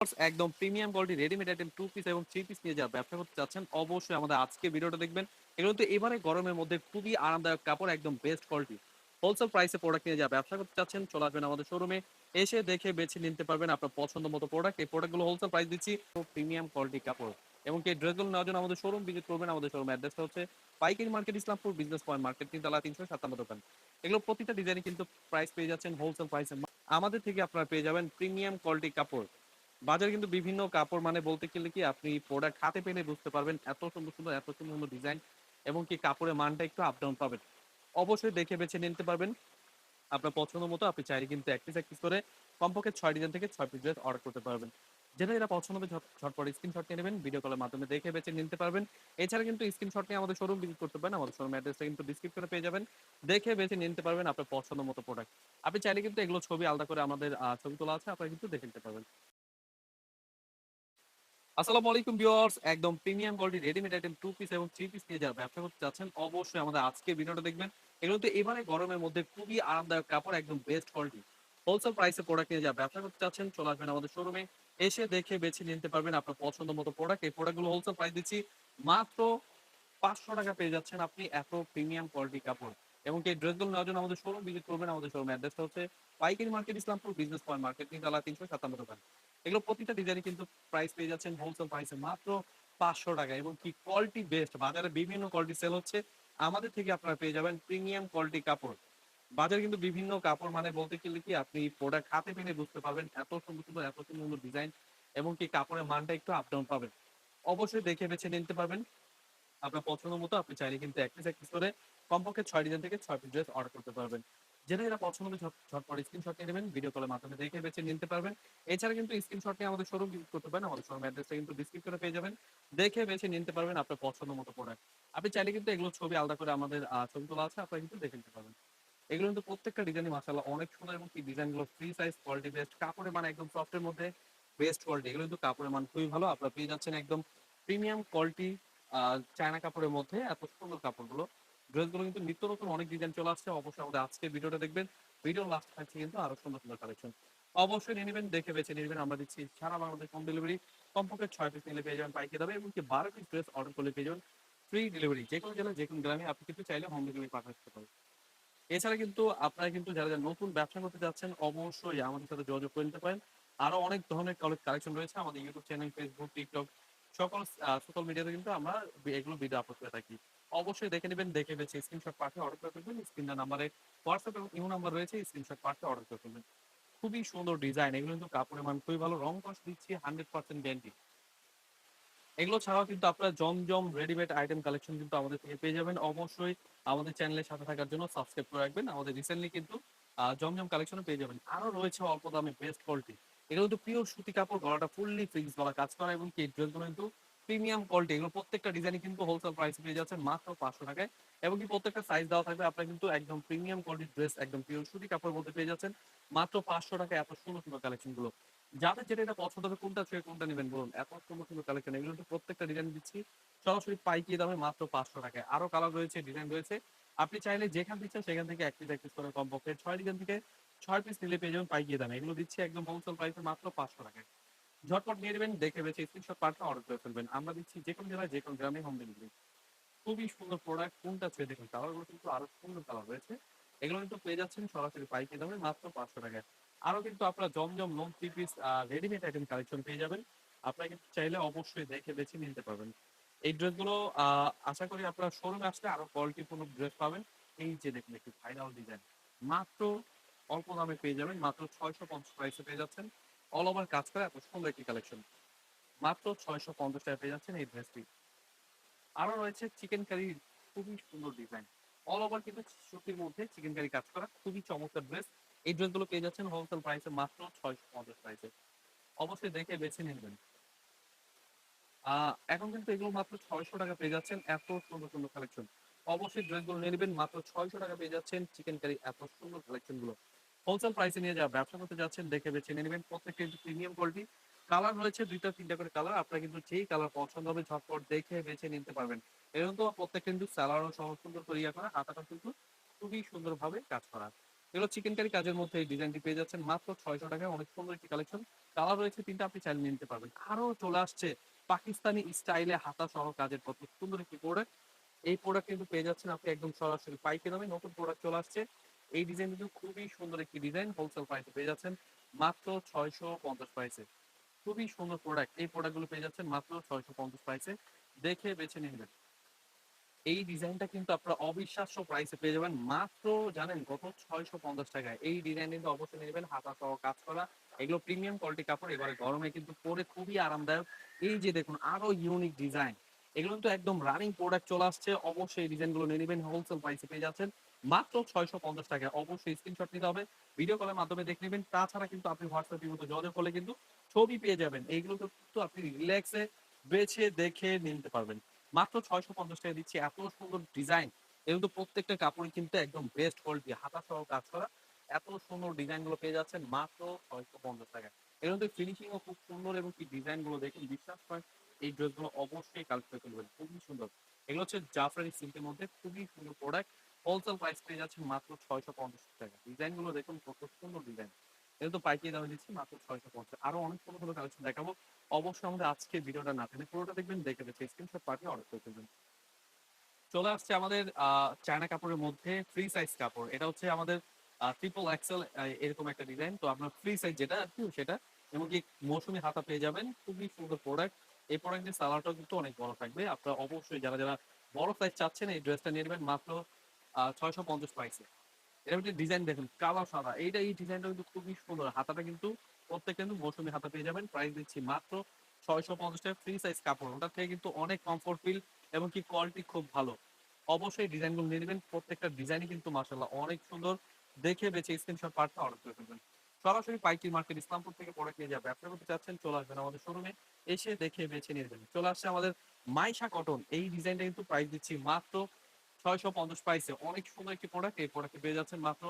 একদম premium quality readymade item 2 piece এবং 3 piece নিয়ে যারা ব্যবসা করতে চাচ্ছেন, অবশ্যই আমাদের আজকে ভিডিওটা দেখবেন। এগুলো তো এবারে গরমের মধ্যে খুবই আরামদায়ক কাপড়, একদম বেস্ট কোয়ালিটি। হোলসেল প্রাইসে প্রোডাক্ট নিয়ে যারা ব্যবসা করতে চাচ্ছেন, চলে আসবেন আমাদের শোরুমে। এসে দেখে বেছে নিতে পারবেন আপনার পছন্দ মতো প্রোডাক্ট। এই প্রোডাক্টগুলো হোলসেল প্রাইস দিচ্ছি, প্রিমিয়াম কোয়ালিটি কাপড়। এবং এই ড্রেসগুলো নেওয়ার জন্য আমাদের শোরুম ভিজিট করবেন। আমাদের শোরুম অ্যাড্রেসটা হচ্ছে পাইকারি market, Islampur business point market, ৩তলা ৩৫৭ দোকান। এগুলো প্রতিটা ডিজাইনে কিন্তু প্রাইস পেয়ে যাচ্ছেন হোলসেল প্রাইসে। আমাদের থেকে আপনারা পেয়ে যাবেন প্রিমিয়াম কোয়ালিটি কাপড়। বাজারে কিন্তু বিভিন্ন কাপড় মানে বলতে গেলে কি আপনি প্রোডাক্ট হাতে পেলে বুঝতে পারবেন এত সুন্দর সুন্দর, এত সুন্দর সুন্দর ডিজাইন এবং কি কাপড়ের মানটা একটু আপ ডাউন পাবেন। অবশ্যই দেখে বেছে নিতে পারবেন আপনার পছন্দ মতো। আপনি চাইলে কিন্তু এক পিস এক পিস করে কমপক্ষে ৬ ডিজাইন থেকে ৬ পিস ড্রেস অর্ডার করতে পারবেন। যেটা যেটা পছন্দ হবে ঝটপট স্ক্রিনশট নিয়ে নেবেন, ভিডিও কলের মাধ্যমে দেখে বেছে নিতে পারবেন। এছাড়া কিন্তু স্ক্রিনশট নিয়ে আমাদের শোরুম ভিজিট করতে পারেন। আমাদের শোরুম অ্যাড্রেসটা কিন্তু ডেসক্রিপশনে পেয়ে যাবেন। দেখে বেছে নিতে পারবেন আপনার পছন্দ মতো প্রোডাক্ট। আপনি চাইলে কিন্তু এগুলো ছবি আলাদা করে আমাদের ছবি তোলা আছে, আপনারা কিন্তু দেখে নিতে পারবেন। আসসালামু আলাইকুম ভিউয়ার্স, একদম premium quality readymade item 2 piece এবং 3 পিস নিয়ে যারা ব্যবসা করতে চাচ্ছেন, অবশ্যই আমাদের আজকের ভিডিওটা দেখবেন। এগুলো তো এবারে গরমের মধ্যে খুবই আরামদায়ক কাপড়, একদম বেস্ট কোয়ালিটি। হোলসেল প্রাইসে প্রোডাক্ট নিয়ে যারা ব্যবসা করতে চাচ্ছেন, চলে আসবেন আমাদের শোরুমে। এসে দেখে বেছে নিতে পারবেন আপনার পছন্দ মতো প্রোডাক্ট। এই প্রোডাক্টগুলো হোলসেল প্রাইস দিচ্ছি মাত্র ৳৫০০ পেয়ে যাচ্ছেন আপনি, এত প্রিমিয়াম কোয়ালিটি কাপড়। এবং এই ড্রেসগুলো নেওয়ার জন্য আমাদের শোরুম ভিজিট করবেন। আমাদের শোরুম অ্যাড্রেসটা হচ্ছে পাইকারি market, Islampur business point market, ৩তলা ৩৫৭ দোকান। এগুলো প্রতিটা ডিজাইনে কিন্তু প্রাইস পেয়ে যাচ্ছেন হোলসেল প্রাইসে মাত্র ৳৫০০ এবং কি কোয়ালিটি বেস্ট। বাজারে বিভিন্ন কোয়ালিটি সেল হচ্ছে। আমাদের থেকে আপনারা পেয়ে যাবেন প্রিমিয়াম কোয়ালিটি কাপড়। বাজারে কিন্তু বিভিন্ন কাপড় মানে বলতে গেলে কি আপনি প্রোডাক্ট হাতে পেলে বুঝতে পারবেন এত সুন্দর সুন্দর, এত সুন্দর সুন্দর ডিজাইন এবং কি কাপড়ের মানটা একটু আপ ডাউন পাবেন। অবশ্যই দেখে বেছে নিতে পারবেন আপনার পছন্দ মতো। আপনি চাইলে কিন্তু এক পিস এক পিস করে কমপক্ষে ৬ ডিজাইন থেকে ৬ পিস ড্রেস অর্ডার করতে পারবেন। যেটা যেটা পছন্দ হবে ঝটপট স্ক্রিনশট নিয়ে নেবেন, ভিডিও কলের মাধ্যমে দেখে বেছে নিতে পারবেন। এছাড়া কিন্তু স্ক্রিনশট নিয়ে আমাদের শোরুম ভিজিট করতে পারেন। আমাদের শোরুম অ্যাড্রেসটা কিন্তু ডেসক্রিপশনে পেয়ে যাবেন। দেখে বেছে নিতে পারবেন আপনার পছন্দ মতো প্রোডাক্ট। আপনি চাইলে কিন্তু এগুলো ছবি আলাদা করে আমাদের ছবি তোলা আছে, আপনারা কিন্তু দেখে নিতে পারবেন। এগুলো কিন্তু প্রত্যেকটা ডিজাইনই মাশাআল্লাহ অনেক সুন্দর এবং কি ডিজাইনগুলো ফ্রি সাইজ, কোয়ালিটি বেস্ট, কাপড়ের মান একদম সফট এর মধ্যে বেস্ট কোয়ালিটি। এগুলো কিন্তু কাপড়ের মান খুবই ভালো। আপনারা পেয়ে যাচ্ছেন একদম প্রিমিয়াম কোয়ালিটি চায়না কাপড়ের মধ্যে এত সুন্দর কাপড়গুলো। ড্রেসগুলো কিন্তু নিত্য নতুন অনেক ডিজাইন চলে আসছে। অবশ্যই আমাদের আজকের ভিডিওটা দেখবেন। ভিডিওর লাস্টে থাকছে কিন্তু আরো সুন্দর সুন্দর কালেকশন। অবশ্যই নিয়ে নিবেন, দেখে বেছে নিয়ে নিবেন। আমরা দিচ্ছি সারা বাংলাদেশ হোম ডেলিভারি। কমপক্ষে ৬ পিস নিলে পেয়ে যাবেন পাইকারি দামে এবং কি ১২ পিস ড্রেস অর্ডার করলে পেয়ে যাবেন ফ্রি ডেলিভারি। যেকোনো জেলায় যেকোনো গ্রামে আপনি কিন্তু চাইলে হোম ডেলিভারি পাঠাতে পারেন। এছাড়া কিন্তু আপনারা কিন্তু যারা নতুন ব্যবসা করতে যাচ্ছেন, অবশ্যই আমাদের সাথে যোগাযোগ করে নিতে পারেন। আরো অনেক ধরনের কালেকশন রয়েছে আমাদের ইউটিউব চ্যানেল, ফেসবুক, টিকটক সকল সোশ্যাল মিডিয়াতে কিন্তু আমরা এগুলো ভিডিও আপলোড করে থাকি। অবশ্যই দেখে নিবেন, দেখে বেছে স্ক্রিনশট পাঠিয়ে অর্ডার করে ফেলবেন। স্ক্রিন নাম্বারে হোয়াটসঅ্যাপ এবং ইমো নাম্বার রয়েছে, স্ক্রিনশট পাঠিয়ে অর্ডার করে ফেলবেন। খুবই সুন্দর ডিজাইন, এগুলো কিন্তু কাপড়ের মান খুবই ভালো, রং কস দিচ্ছি 100% গ্যারান্টি। এগুলো ছাড়াও কিন্তু আপনারা জমজম রেডিমেড আইটেম কালেকশন কিন্তু আমাদের থেকে পেয়ে যাবেন। অবশ্যই আমাদের চ্যানেলের সাথে থাকার জন্য সাবস্ক্রাইব করে রাখবেন। আমাদের রিসেন্টলি কিন্তু জমজম কালেকশনও পেয়ে যাবেন। আরো রয়েছে অল্প দামে বেস্ট কোয়ালিটি। এগুলো কিন্তু পিওর সুতি কাপড়, গলাটা ফুললি ফ্রিজ গলা কাজ করা এবং কি ড্রেসগুলো কিন্তু প্রিমিয়াম কোয়ালিটি। এগুলো প্রত্যেকটা ডিজাইনই কিন্তু হোলসেল প্রাইসে পেয়ে যাচ্ছেন মাত্র ৳৫০০ এবং কি প্রত্যেকটা সাইজ দেওয়া থাকবে। আপনারা কিন্তু একদম প্রিমিয়াম কোয়ালিটির ড্রেস একদম পিওর সুতি কাপড়ের মধ্যে পেয়ে যাচ্ছেন মাত্র ৳৫০০। এত সুন্দর সুন্দর কালেকশন গুলো। যাদের যেটা এটা পছন্দ হবে কোনটা ছুঁয়ে কোনটা নিবেন বলুন? এত সুন্দর সুন্দর কালেকশন। এগুলো কিন্তু প্রত্যেকটা ডিজাইন দিচ্ছি সরাসরি পাইকারি দামে মাত্র ৳৫০০। আরো কালার রয়েছে, ডিজাইন রয়েছে। আপনি চাইলে যেখান ইচ্ছা সেখান থেকে এক পিস করে কমপক্ষে ৬ ডিজাইন থেকে ৬ পিস নিলে পেয়ে যাবেন পাইকারি দামে। এগুলো দিচ্ছি একদম হোলসেল প্রাইসে মাত্র ৳৫০০। ঝটপট নিয়ে নিবেন, দেখে বেছে স্ক্রিনশট পাঠিয়ে অর্ডার করে ফেলবেন। আমরা দিচ্ছি যেকোনো জেলায় যেকোনো গ্রামে হোম ডেলিভারি। খুবই সুন্দর প্রোডাক্ট, কোনটা ছুঁয়ে দেখুন। কালারগুলো কিন্তু আরো সুন্দর কালার রয়েছে। এগুলো কিন্তু পেয়ে যাচ্ছেন সরাসরি পাইকারি দামে মাত্র ৳৫০০। আরো কিন্তু আপনারা Zamzam lawn 3 piece readymade item collection পেয়ে যাবেন। আপনারা কিন্তু চাইলে অবশ্যই দেখে বেছে নিতে পারবেন। এই ড্রেসগুলো আ আশা করি আপনারা শোরুমে আসলে আরো কোয়ালিটিপূর্ণ ড্রেস পাবেন। এই যে দেখুন একটি ভাইরাল ডিজাইন। মাত্র অল্প দামে পেয়ে যাবেন। মাত্র ৳৬৫০ প্রাইসে পেয়ে যাচ্ছেন। অল ওভার কাজ করা এত সুন্দর একটি কালেকশন। মাত্র ৳৬৫০ পেয়ে যাচ্ছেন এই ড্রেসটি। আরো রয়েছে চিকেন কারি, খুবই সুন্দর ডিজাইন। অল ওভার কিন্তু সুতির মধ্যে চিকেন কারি কাজ করা, খুবই চমৎকার ড্রেস। এই ড্রেসগুলো পেয়ে যাচ্ছেন হোলসেল প্রাইসে মাত্র ৳৬৫০ প্রাইসে। অবশ্যই দেখে বেছে নিবেন। আ এখন কিন্তু এগুলো মাত্র ৳৬০০ পেয়ে যাচ্ছেন। এত সুন্দর সুন্দর কালেকশন। অবশ্যই ড্রেসগুলো নিয়ে নিবেন। মাত্র ৳৬০০ পেয়ে যাচ্ছেন চিকেন কারি এত সুন্দর কালেকশন গুলো। হোলসেল প্রাইসে নিয়ে যারা ব্যবসা করতে যাচ্ছেন দেখে বেছে নিয়ে নিবেন। প্রত্যেকটা কিন্তু প্রিমিয়াম কোয়ালিটি। কালার রয়েছে ২ টা ৩ টা করে কালার। আপনারা কিন্তু যেই কালার পছন্দ হবে ঝটপট দেখে বেছে নিতে পারবেন। এরকম তো প্রত্যেকটা কিন্তু সালোয়ারও সহ সুন্দর করে ইয়া করা, হাতাটাও কিন্তু খুবই সুন্দরভাবে কাজ করা। এগুলো চিকেন কারি কাজের মধ্যে এই ডিজাইনটি পেয়ে যাচ্ছেন মাত্র 600 টাকায়। অনেক সুন্দর একটি কালেকশন। কালার রয়েছে ৩ টা, আপনি চাইলে নিতে পারবেন। আরো চলে আসছে পাকিস্তানি স্টাইলে হাতা সহ কাজের কত সুন্দর একটি প্রোডাক্ট। এই প্রোডাক্ট কিন্তু পেয়ে যাচ্ছেন আপনি একদম সরাসরি পাইকারি দামে। নতুন প্রোডাক্ট চলে আসছে। এই ডিজাইন কিন্তু খুবই সুন্দর একটি ডিজাইন। হোলসেল প্রাইসে পেয়ে যাচ্ছেন মাত্র 650 প্রাইসে। খুবই সুন্দর প্রোডাক্ট। এই প্রোডাক্টগুলো পেয়ে যাচ্ছেন মাত্র 650 প্রাইসে। দেখে বেছে নিবেন। এই ডিজাইনটা কিন্তু আপনারা অবিশ্বাস্য প্রাইসে পেয়ে যাবেন মাত্র, জানেন কত? 650 টাকায়। এই ডিজাইন কিন্তু অবশ্যই নেবেন, হাতা সহ কাজ করা। এগুলো প্রিমিয়াম কোয়ালিটি কাপড়, এবারে গরমে কিন্তু পরে খুবই আরামদায়ক। এই যে দেখুন আরো ইউনিক ডিজাইন, এগুলো কিন্তু একদম রানিং প্রোডাক্ট চলে আসছে। অবশ্যই এই ডিজাইনগুলো নিয়ে নেবেন, হোলসেল প্রাইসে পেয়ে যাচ্ছেন মাত্র 650 টাকায়। অবশ্যই স্ক্রিনশট নিতে হবে, ভিডিও কলের মাধ্যমে দেখে নেবেন। তাছাড়া কিন্তু আপনি হোয়াটসঅ্যাপের মতো যোগাযোগ করলে কিন্তু ছবি পেয়ে যাবেন। এইগুলো কিন্তু আপনি রিল্যাক্সে বেছে দেখে নিতে পারবেন। মাত্র 650 টাকা দিচ্ছি, এত সুন্দর ডিজাইন। এগুলো তো প্রত্যেকটা কাপড়ই কিন্তু একদম বেস্ট কোয়ালিটি, হাতা সহ কাজ করা। এত সুন্দর ডিজাইন গুলো পেয়ে যাচ্ছেন মাত্র 650 টাকায়। এর মধ্যে ফিনিশিং ও খুব সুন্দর, এবং কি ডিজাইন গুলো দেখুন, বিশ্বাস করেন এই ড্রেস গুলো অবশ্যই কালেক্ট করে ফেলবেন, খুবই সুন্দর। এগুলো হচ্ছে জাফরানি সিল্কের মধ্যে খুবই সুন্দর প্রোডাক্ট। হোলসেল প্রাইস পেয়ে যাচ্ছেন মাত্র 650 টাকা। ডিজাইন গুলো দেখুন কত সুন্দর ডিজাইন। এটা তো পাইকারি দামে দিচ্ছি মাত্র 650। আরো অনেক সুন্দর সুন্দর কালেকশন দেখাবো। অবশ্যই আমাদের আজকে ভিডিওটা না টেনে পুরোটা দেখবেন, দেখে বেছে স্ক্রিনশট পাঠিয়ে অর্ডার করে ফেলবেন। চলে আসছে আমাদের চায়না কাপড়ের মধ্যে ফ্রি সাইজ কাপড়। এটা হচ্ছে আমাদের ট্রিপল এক্সেল এরকম একটা ডিজাইন। তো আপনার ফ্রি সাইজ যেটা আর কি সেটা, এমনকি মৌসুমী হাতা পেয়ে যাবেন। খুবই সুন্দর প্রোডাক্ট। এই প্রোডাক্টের সালোয়ারটাও কিন্তু অনেক বড় থাকবে। আপনারা অবশ্যই যারা যারা বড় সাইজ চাচ্ছেন এই ড্রেসটা নিয়ে নেবেন মাত্র 650 প্রাইসে। এর মধ্যে ডিজাইন দেখুন, কালো সাদা, এই ডিজাইনটা কিন্তু খুবই সুন্দর। হাতাটা কিন্তু প্রত্যেকটা কিন্তু মৌসুমী হাতা পেয়ে যাবেন। প্রাইস দিচ্ছি মাত্র 650 টাকা। ফ্রি সাইজ কাপড়, ওটা থেকে কিন্তু অনেক কমফোর্ট ফিল, এবং কি কোয়ালিটি খুব ভালো। অবশ্যই ডিজাইনগুলো নিয়ে নেবেন, প্রত্যেকটা ডিজাইনই কিন্তু মাশাআল্লাহ অনেক সুন্দর। দেখে বেছে স্ক্রিনশট পাঠিয়ে অর্ডার করে ফেলবেন। সরাসরি পাইকারি মার্কেট ইসলামপুর থেকে প্রোডাক্ট নিয়ে যাবে। ব্যবসা করতে চাচ্ছেন চলে আসবেন আমাদের শোরুমে, এসে দেখে বেছে নিয়ে নেবেন। চলে আসছে আমাদের মাইশা কটন। এই ডিজাইনটা কিন্তু প্রাইস দিচ্ছি মাত্র 650 প্রাইসে। অনেক সুন্দর একটি প্রোডাক্ট। এই প্রোডাক্ট পেয়ে যাচ্ছেন মাত্র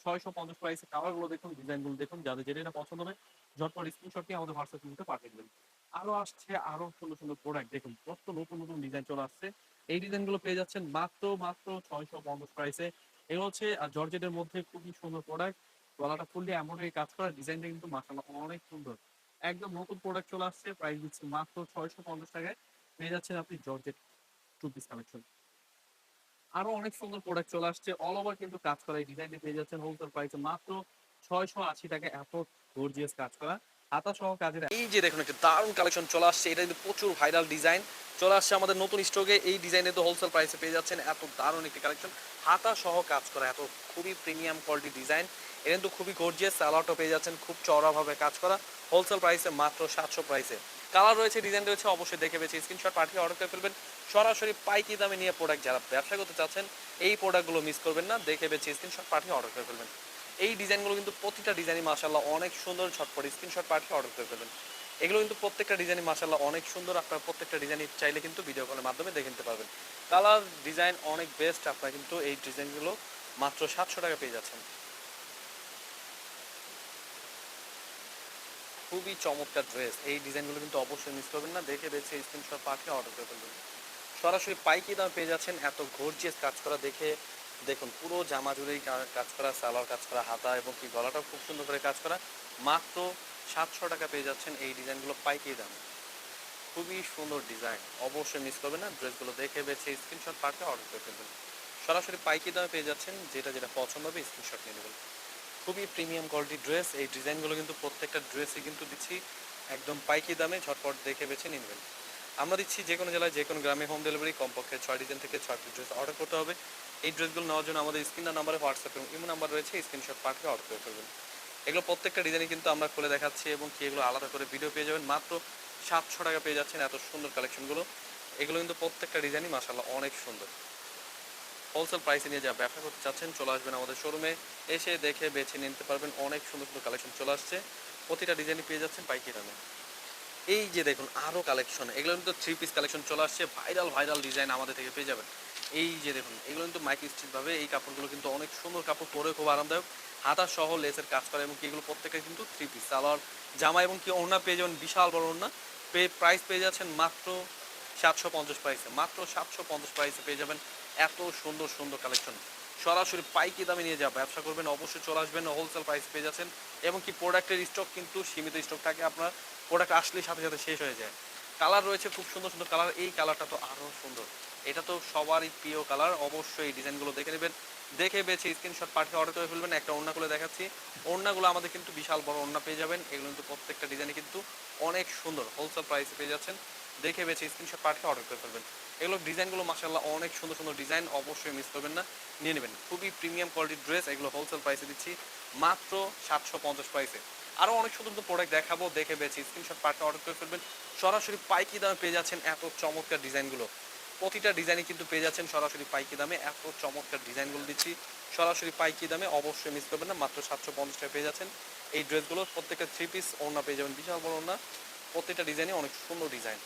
650 প্রাইসে। কালার গুলো দেখুন, ডিজাইন গুলো দেখুন, যাদের যেটা পছন্দ হবে ঝটপট স্ক্রিনশট নিয়ে আমাদের হোয়াটসঅ্যাপ লিংকে পাঠিয়ে দেবেন। আরো আসছে আরো সুন্দর সুন্দর প্রোডাক্ট, দেখুন কত নতুন নতুন ডিজাইন চলে আসছে। এই ডিজাইন গুলো পেয়ে যাচ্ছেন মাত্র মাত্র 650 প্রাইসে। এগুলো হচ্ছে জর্জেটের মধ্যে খুবই সুন্দর প্রোডাক্ট। গলাটা ফুললি এমনই কাজ করা, ডিজাইনটা কিন্তু মাশাআল্লাহ অনেক সুন্দর। একদম নতুন প্রোডাক্ট চলে আসছে, প্রাইস দিচ্ছি মাত্র 650 টাকায়। পেয়ে যাচ্ছেন আপনি জর্জেট টু পিস কালেকশন। আরো অনেক সুন্দর প্রোডাক্ট চলে আসছে, অল ওভার কিন্তু কাজ করা। এই ডিজাইনটি পেয়ে যাচ্ছেন হোলসেল প্রাইসে মাত্র 680 টাকা। এত গর্জিয়াস কাজ করা হাতা সহ কাজের। এই যে দেখুন একটা দারুণ কালেকশন চলে আসছে, এটা কিন্তু প্রচুর ভাইরাল ডিজাইন চলে আসছে আমাদের নতুন স্টকে। এই ডিজাইনে তো হোলসেল প্রাইসে পেয়ে যাচ্ছেন এত দারুণ একটি কালেকশন, হাতা সহ কাজ করা, এত খুবই প্রিমিয়াম কোয়ালিটি ডিজাইন। এটা কিন্তু খুবই গর্জিয়াস। সালোয়ারটা পেয়ে যাচ্ছেন খুব চওড়াভাবে কাজ করা, হোলসেল প্রাইসে মাত্র 700 প্রাইসে। কালার রয়েছে, ডিজাইন রয়েছে, অবশ্যই দেখে বেছে স্ক্রিনশট পাঠিয়ে অর্ডার করে ফেলবেন। সরাসরি পাইকারি দামে নিয়ে প্রোডাক্ট যারা ব্যবসা করতে চাচ্ছেন এই প্রোডাক্টগুলো মিস করবেন না, দেখে বেছে স্ক্রিনশট পাঠিয়ে অর্ডার করে ফেলবেন। এই ডিজাইনগুলো কিন্তু প্রতিটা ডিজাইনই মাশাআল্লাহ অনেক সুন্দর, ঝটপট স্ক্রিনশট পাঠিয়ে অর্ডার করে ফেলবেন। এগুলো কিন্তু প্রত্যেকটা ডিজাইনই মাশাআল্লাহ অনেক সুন্দর। আপনার প্রত্যেকটা ডিজাইনই চাইলে কিন্তু ভিডিও কলের মাধ্যমে দেখে নিতে পারবেন। কালার ডিজাইন অনেক বেস্ট। আপনারা কিন্তু এই ডিজাইনগুলো মাত্র 700 টাকা পেয়ে যাচ্ছেন। খুবই চমৎকার ড্রেস। এই ডিজাইনগুলো কিন্তু অবশ্যই মিস করবেন না, দেখে বেছে স্ক্রিনশট পাঠিয়ে অর্ডার করে ফেলবেন। সরাসরি পাইকারি দামে পেয়ে যাচ্ছেন। এত গর্জিয়াস কাজ করা, দেখে দেখুন পুরো জামা জুড়েই কাজ করা, সালোয়ার কাজ করা, হাতা এবং কি গলাটাও খুব সুন্দর করে কাজ করা। মাত্র 700 টাকা পেয়ে যাচ্ছেন এই ডিজাইনগুলো পাইকারি দামে। খুবই সুন্দর ডিজাইন, অবশ্যই মিস করবেন না। ড্রেসগুলো দেখে বেছে স্ক্রিনশট পাঠিয়ে অর্ডার করে ফেলবেন। সরাসরি পাইকারি দামে পেয়ে যাচ্ছেন, যেটা যেটা পছন্দ হবে স্ক্রিনশট নিয়ে নেবেন। খুবই প্রিমিয়াম কোয়ালিটি ড্রেস। এই ডিজাইনগুলো কিন্তু প্রত্যেকটা ড্রেসই কিন্তু দিচ্ছি একদম পাইকারি দামে, ঝটপট দেখে বেছে নিয়ে নেবেন। আমরা দিচ্ছি যে কোনো জেলায় যে কোনো গ্রামে হোম ডেলিভারি। কমপক্ষে 6 ডিজাইন থেকে 6টি ড্রেস অর্ডার করতে হবে। এই ড্রেসগুলো নেওয়ার জন্য আমাদের স্ক্রিন নাম্বারে হোয়াটসঅ্যাপ এবং ইমো নাম্বার রয়েছে, স্ক্রিনশট পাঠিয়ে অর্ডার করে ফেলবেন। এগুলো প্রত্যেকটা ডিজাইনই কিন্তু আমরা খুলে দেখাচ্ছি, এবং কি এগুলো আলাদা করে ভিডিও পেয়ে যাবেন। মাত্র 700 টাকা পেয়ে যাচ্ছেন এত সুন্দর কালেকশনগুলো। এগুলো কিন্তু প্রত্যেকটা ডিজাইনই মাশাআল্লাহ অনেক সুন্দর। হোলসেল প্রাইসে নিয়ে যা ব্যবসা করতে চাচ্ছেন চলে আসবেন আমাদের শোরুমে, এসে দেখে বেছে নিতে পারবেন। অনেক সুন্দর সুন্দর কালেকশন চলে আসছে, প্রতিটা ডিজাইনই পেয়ে যাচ্ছেন পাইকারি দামে। এই যে দেখুন আরও কালেকশন, এগুলো কিন্তু 3 পিস কালেকশন চলে আসছে, ভাইরাল ভাইরাল ডিজাইন আমাদের থেকে পেয়ে যাবেন। এই যে দেখুন এগুলো কিন্তু মাইক স্টিচভাবে, এই কাপড়গুলো কিন্তু অনেক সুন্দর কাপড়, পরে খুব আরামদায়ক, হাতা সহ লেসের কাজ করে, এবং কি এগুলো প্রত্যেকটা কিন্তু 3 পিস সালোয়ার জামা, এবং কি ওড়না পেয়ে যাবেন বিশাল বড় ওড়না। প্রাইস পেয়ে যাচ্ছেন মাত্র 750 প্রাইসে। মাত্র 750 প্রাইসে পেয়ে যাবেন এত সুন্দর সুন্দর কালেকশন। সরাসরি পাইকি দামে নিয়ে যা ব্যবসা করবেন অবশ্যই চলে আসবেন, হোলসেল প্রাইস পেয়ে যাচ্ছেন। এবং কি প্রোডাক্টের স্টক কিন্তু সীমিত স্টক থাকে, আপনার প্রোডাক্ট আসলেই সাথে সাথে শেষ হয়ে যায়। কালার রয়েছে খুব সুন্দর সুন্দর কালার, এই কালারটা তো আরও সুন্দর, এটা তো সবারই প্রিয় কালার। অবশ্যই এই ডিজাইনগুলো দেখে নেবেন, দেখে বেছে স্ক্রিনশট পাঠিয়ে অর্ডার করে ফেলবেন। একটা ওড়না খুলে দেখাচ্ছি, ওড়নাগুলো আমাদের কিন্তু বিশাল বড় ওড়না পেয়ে যাবেন, এগুলো কিন্তু প্রত্যেকটা ডিজাইনে কিন্তু অনেক সুন্দর, হোলসেল প্রাইসে পেয়ে যাচ্ছেন। দেখে বেছে স্ক্রিনশট পাঠিয়ে অর্ডার করে ফেলবেন। এগুলো ডিজাইনগুলো মাশাআল্লাহ অনেক সুন্দর সুন্দর ডিজাইন, অবশ্যই মিস করবেন না, নিয়ে নেবেন। খুবই প্রিমিয়াম কোয়ালিটির ড্রেস, এগুলো হোলসেল প্রাইসে দিচ্ছি মাত্র 750 প্রাইসে। আরও অনেক সুন্দর সুন্দর প্রোডাক্ট দেখাবো, দেখে বেছে স্ক্রিনশট পাঠিয়ে অর্ডার করে ফেলবেন। সরাসরি পাইকি দামে পেয়ে যাচ্ছেন এত চমৎকার ডিজাইনগুলো, প্রতিটা ডিজাইনই কিন্তু পেয়ে যাচ্ছেন সরাসরি পাইকি দামে। এত চমৎকার ডিজাইনগুলো দিচ্ছি সরাসরি পাইকি দামে, অবশ্যই মিস করবেন না। মাত্র 750 টাকা পেয়ে যাচ্ছেন এই ড্রেসগুলো। প্রত্যেকটা থ্রি পিস ওড়না পেয়ে যাবেন, বিশাল বড় ওড়না, প্রত্যেকটা ডিজাইনই অনেক সুন্দর ডিজাইন।